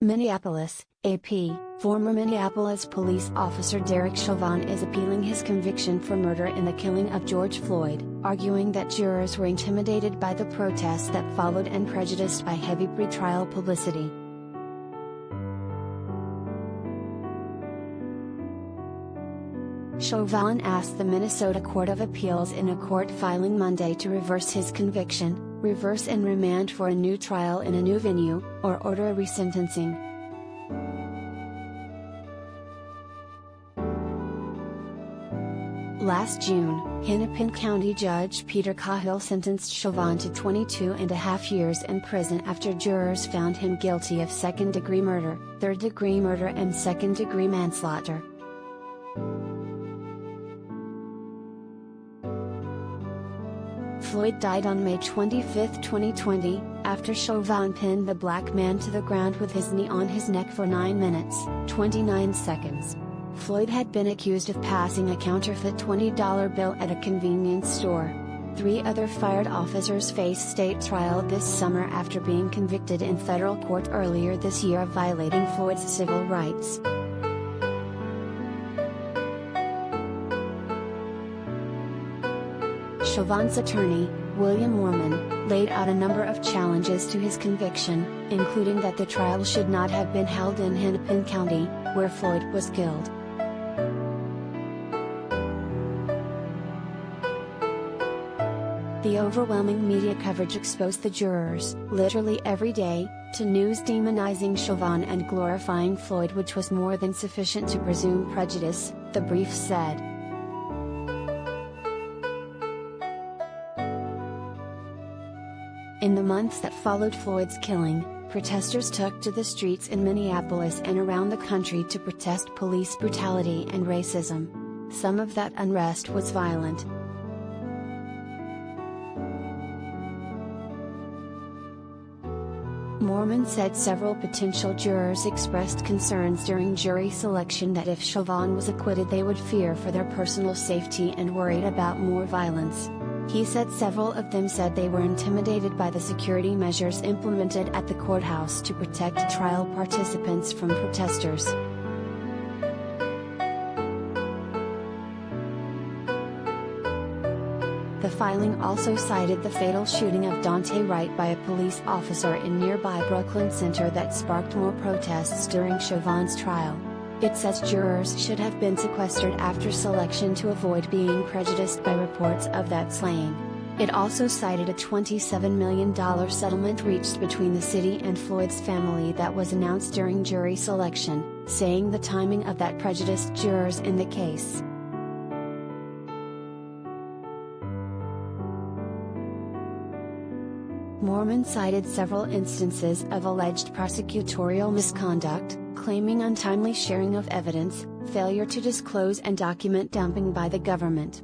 Minneapolis, AP, former Minneapolis police officer Derek Chauvin is appealing his conviction for murder in the killing of George Floyd, arguing that jurors were intimidated by the protests that followed and prejudiced by heavy pretrial publicity. Chauvin asked the Minnesota Court of Appeals in a court filing Monday to reverse his conviction, reverse and remand for a new trial in a new venue, or order a resentencing. Last June, Hennepin County Judge Peter Cahill sentenced Chauvin to 22.5 years in prison after jurors found him guilty of second-degree murder, third-degree murder and second-degree manslaughter. Floyd died on May 25, 2020, after Chauvin pinned the black man to the ground with his knee on his neck for 9 minutes, 29 seconds. Floyd had been accused of passing a counterfeit $20 bill at a convenience store. 3 other fired officers face state trial this summer after being convicted in federal court earlier this year of violating Floyd's civil rights. Chauvin's attorney, William Moorman, laid out a number of challenges to his conviction, including that the trial should not have been held in Hennepin County, where Floyd was killed. The overwhelming media coverage exposed the jurors, literally every day, to news demonizing Chauvin and glorifying Floyd, which was more than sufficient to presume prejudice, the brief said. In the months that followed Floyd's killing, protesters took to the streets in Minneapolis and around the country to protest police brutality and racism. Some of that unrest was violent. Moorman said several potential jurors expressed concerns during jury selection that if Chauvin was acquitted they would fear for their personal safety and worried about more violence. He said several of them said they were intimidated by the security measures implemented at the courthouse to protect trial participants from protesters. The filing also cited the fatal shooting of Daunte Wright by a police officer in nearby Brooklyn Center that sparked more protests during Chauvin's trial. It says jurors should have been sequestered after selection to avoid being prejudiced by reports of that slaying. It also cited a $27 million settlement reached between the city and Floyd's family that was announced during jury selection, saying the timing of that prejudiced jurors in the case. Moorman cited several instances of alleged prosecutorial misconduct, claiming untimely sharing of evidence, failure to disclose and document dumping by the government.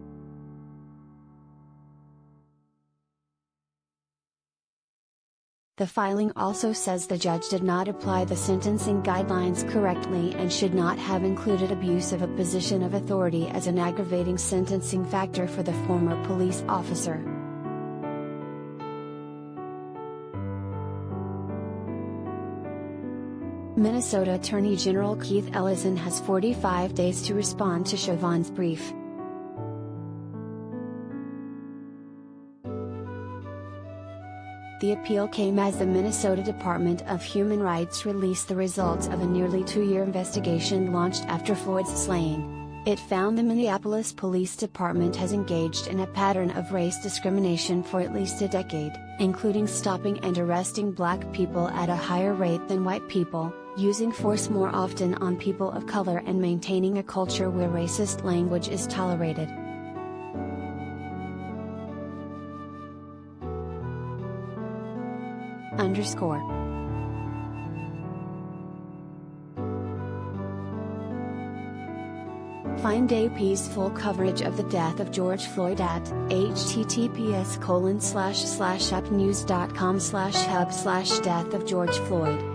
The filing also says the judge did not apply the sentencing guidelines correctly and should not have included abuse of a position of authority as an aggravating sentencing factor for the former police officer. Minnesota Attorney General Keith Ellison has 45 days to respond to Chauvin's brief. The appeal came as the Minnesota Department of Human Rights released the results of a nearly 2-year investigation launched after Floyd's slaying. It found the Minneapolis Police Department has engaged in a pattern of race discrimination for at least a decade, including stopping and arresting black people at a higher rate than white people, using force more often on people of color, and maintaining a culture where racist language is tolerated. Find AP's full coverage of the death of George Floyd at https://appnews.com/hub/death of George Floyd.